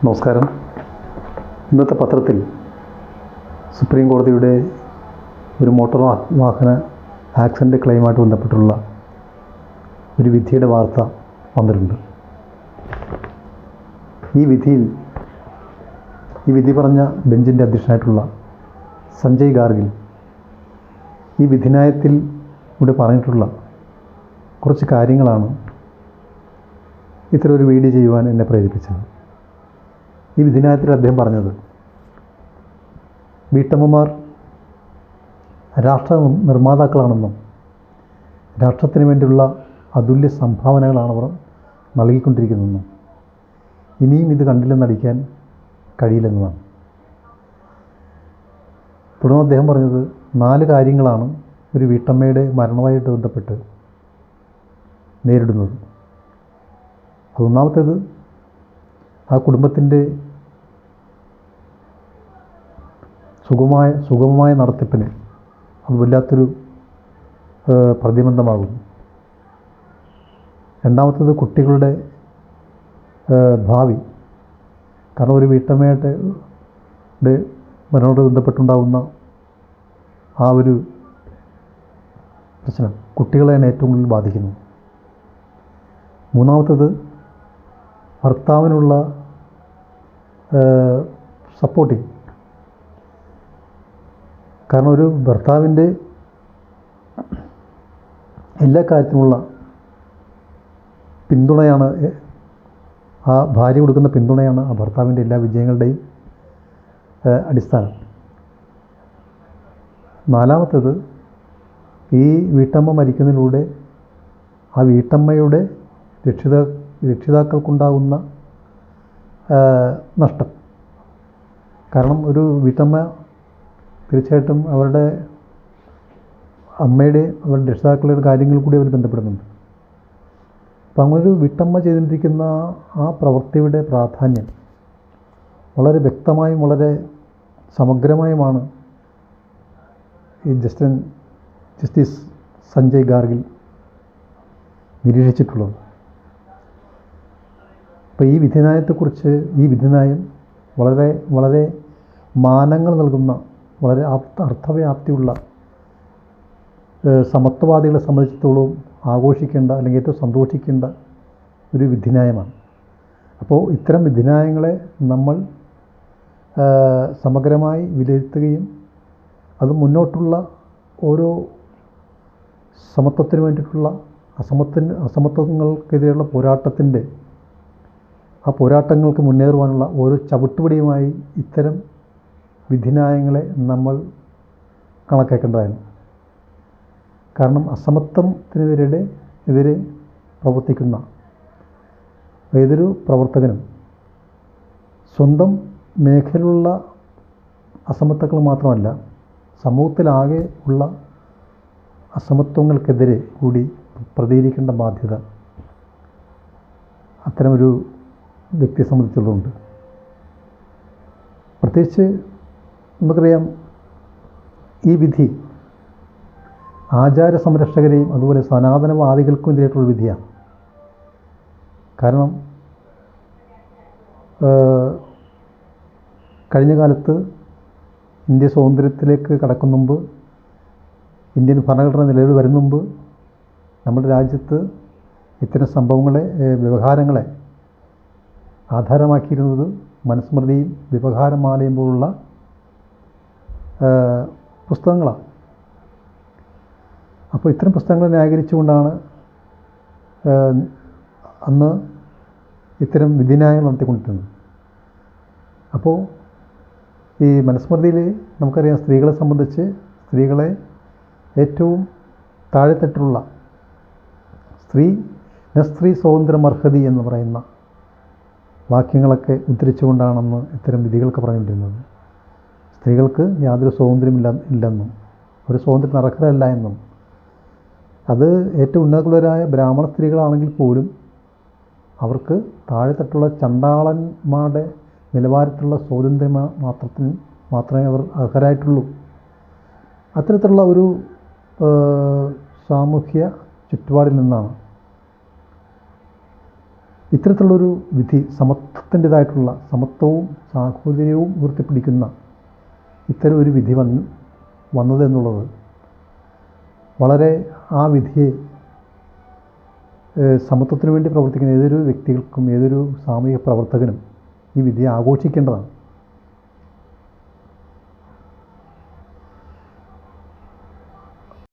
നമസ്കാരം. ഇന്നത്തെ പത്രത്തിൽ സുപ്രീം കോടതിയുടെ ഒരു മോട്ടോർ വാഹന ആക്സിഡൻ്റ് ക്ലെയിമായിട്ട് ബന്ധപ്പെട്ടുള്ള ഒരു വിധിയുടെ വാർത്ത വന്നിട്ടുണ്ട്. ഈ വിധി പറഞ്ഞ ബെഞ്ചിൻ്റെ അധ്യക്ഷനായിട്ടുള്ള സഞ്ജയ് ഗാർഗിൽ ഈ വിധിന്യായത്തിൽ ഇവിടെ പറഞ്ഞിട്ടുള്ള കുറച്ച് കാര്യങ്ങളാണ് ഇത്തരം ഒരു വീഡിയോ ചെയ്യുവാൻ എന്നെ പ്രേരിപ്പിച്ചത്. ഈ വിധിന്യായത്തിൽ അദ്ദേഹം പറഞ്ഞത്, വീട്ടമ്മമാർ രാഷ്ട്ര നിർമ്മാതാക്കളാണെന്നും രാഷ്ട്രത്തിന് വേണ്ടിയുള്ള അതുല്യ സംഭാവനകളാണ് അവർ നൽകിക്കൊണ്ടിരിക്കുന്നതെന്നും ഇനിയും ഇത് കണ്ടില്ലെന്നടിക്കാൻ കഴിയില്ലെന്നതാണ്. തുടർന്ന് അദ്ദേഹം പറഞ്ഞത് 4 കാര്യങ്ങളാണ് ഒരു വീട്ടമ്മയുടെ മരണവുമായിട്ട് ബന്ധപ്പെട്ട് നേരിടുന്നത്. അതൊന്നാമത്തേത്, ആ കുടുംബത്തിൻ്റെ സുഗമമായ നടത്തിപ്പിന് അത് വല്ലാത്തൊരു പ്രതിബന്ധമാകുന്നു. രണ്ടാമത്തേത്, കുട്ടികളുടെ ഭാവി. കാരണം ഒരു വീട്ടമ്മയുടെ മരണത്തോട് ബന്ധപ്പെട്ടുണ്ടാകുന്ന ആ ഒരു പ്രശ്നം കുട്ടികളെ ഏറ്റവും കൂടുതൽ ബാധിക്കുന്നു. മൂന്നാമത്തേത്, ഭർത്താവിനുള്ള സപ്പോർട്ടിങ്. കാരണം ഒരു ഭർത്താവിൻ്റെ എല്ലാ കാര്യത്തിനുമുള്ള പിന്തുണയാണ്, ആ ഭാര്യ കൊടുക്കുന്ന പിന്തുണയാണ് ആ ഭർത്താവിൻ്റെ എല്ലാ വിജയങ്ങളുടെയും അടിസ്ഥാനം. നാലാമത്തേത്, ഈ വീട്ടമ്മ മരിക്കുന്നതിലൂടെ ആ വീട്ടമ്മയുടെ രക്ഷിതാക്കൾക്കുണ്ടാകുന്ന നഷ്ടം. കാരണം ഒരു വീട്ടമ്മ തീർച്ചയായിട്ടും അവരുടെ രക്ഷിതാക്കളുടെ കാര്യങ്ങൾ കൂടി അവർ ബന്ധപ്പെടുന്നുണ്ട്. അപ്പം അങ്ങനൊരു വീട്ടമ്മ ചെയ്തുകൊണ്ടിരിക്കുന്ന ആ പ്രവൃത്തിയുടെ പ്രാധാന്യം വളരെ വ്യക്തമായും വളരെ സമഗ്രമായുമാണ് ഈ ജസ്റ്റിസ് സഞ്ജയ് ഗാർഗിൽ നിരീക്ഷിച്ചിട്ടുള്ളത്. അപ്പോൾ ഈ വിധിന്യായം വളരെ വളരെ മാനങ്ങൾ നൽകുന്ന, വളരെ അർത്ഥവ്യാപ്തിയുള്ള, സമത്വവാദികളെ സംബന്ധിച്ചിടത്തോളം ആഘോഷിക്കേണ്ട അല്ലെങ്കിൽ ഏറ്റവും സന്തോഷിക്കേണ്ട ഒരു വിധിന്യായമാണ്. അപ്പോൾ ഇത്തരം വിധിന്യായങ്ങളെ നമ്മൾ സമഗ്രമായി വിലയിരുത്തുകയും അത് മുന്നോട്ടുള്ള ഓരോ സമത്വത്തിന് വേണ്ടിയിട്ടുള്ള അസമത്വങ്ങൾക്കെതിരെയുള്ള ആ പോരാട്ടങ്ങൾക്ക് മുന്നേറുവാനുള്ള ഓരോ ചവിട്ടുപടിയുമായി ഇത്തരം വിധിന്യായങ്ങളെ നമ്മൾ കണക്കാക്കേണ്ടതാണ്. കാരണം അസമത്വത്തിനെതിരെ പ്രവർത്തിക്കുന്ന ഏതൊരു പ്രവർത്തകനും സ്വന്തം മേഖലയിലുള്ള അസമത്വങ്ങൾ മാത്രമല്ല, സമൂഹത്തിലാകെ ഉള്ള അസമത്വങ്ങൾക്കെതിരെ കൂടി പ്രതികരിക്കേണ്ട ബാധ്യത അത്തരമൊരു വ്യക്തിയെ സംബന്ധിച്ചുള്ളതുണ്ട്. പ്രത്യേകിച്ച് നമുക്കറിയാം, ഈ വിധി ആചാര സംരക്ഷകരെയും അതുപോലെ സനാതനവാദികൾക്കും എതിരായിട്ടുള്ള വിധിയാണ്. കാരണം കഴിഞ്ഞ കാലത്ത് ഇന്ത്യ സ്വാതന്ത്ര്യത്തിലേക്ക് കടക്കും മുമ്പ്, ഇന്ത്യൻ ഭരണഘടന നിലവിൽ വരുന്ന മുമ്പ് നമ്മുടെ രാജ്യത്ത് ഇത്തരം വ്യവഹാരങ്ങളെ ആധാരമാക്കിയിരുന്നത് മനുസ്മൃതിയും വ്യവഹാരമാലയും പോലുള്ള പുസ്തകങ്ങളാണ്. അപ്പോൾ ഇത്തരം പുസ്തകങ്ങളെ ന്യായീകരിച്ചുകൊണ്ടാണ് അന്ന് ഇത്തരം വിധിന്യായങ്ങൾ നടത്തിക്കൊണ്ടിരുന്നത്. അപ്പോൾ ഈ മനുസ്മൃതിയിൽ നമുക്കറിയാം, സ്ത്രീകളെ സംബന്ധിച്ച് സ്ത്രീകളെ ഏറ്റവും താഴെത്തട്ടിലുള്ള സ്ത്രീ സ്വാതന്ത്ര്യമർഹതി എന്ന് പറയുന്ന വാക്യങ്ങളൊക്കെ ഉദ്ധരിച്ചുകൊണ്ടാണെന്ന് ഇത്തരം വിധികളൊക്കെ പറഞ്ഞുകൊണ്ടിരുന്നത്. സ്ത്രീകൾക്ക് യാതൊരു സ്വാതന്ത്ര്യമില്ലെന്നും ഒരു സ്വാതന്ത്ര്യം അർഹരല്ല എന്നും, അത് ഏറ്റവും ഉന്നതകുലരായ ബ്രാഹ്മണ സ്ത്രീകളാണെങ്കിൽ പോലും അവർക്ക് താഴെത്തട്ടുള്ള ചണ്ടാളന്മാരുടെ നിലവാരത്തിലുള്ള സ്വാതന്ത്ര്യം മാത്രമേ അവർ അർഹരായിട്ടുള്ളൂ. അത്തരത്തിലുള്ള ഒരു സാമൂഹ്യ ചുറ്റുപാടിൽ നിന്നാണ് ഇത്തരത്തിലുള്ളൊരു വിധി സമത്വത്തിൻ്റെതായിട്ടുള്ള സമത്വവും സാഹോദര്യവും ഉയർത്തിപ്പിടിക്കുന്ന ഇത്തരം ഒരു വിധി വന്നതെന്നുള്ളത് വളരെ ആ വിധിയെ സമത്വത്തിന് വേണ്ടി പ്രവർത്തിക്കുന്ന ഏതൊരു വ്യക്തികൾക്കും ഏതൊരു സാമൂഹിക പ്രവർത്തകനും ഈ വിധിയെ ആഘോഷിക്കേണ്ടതാണ്.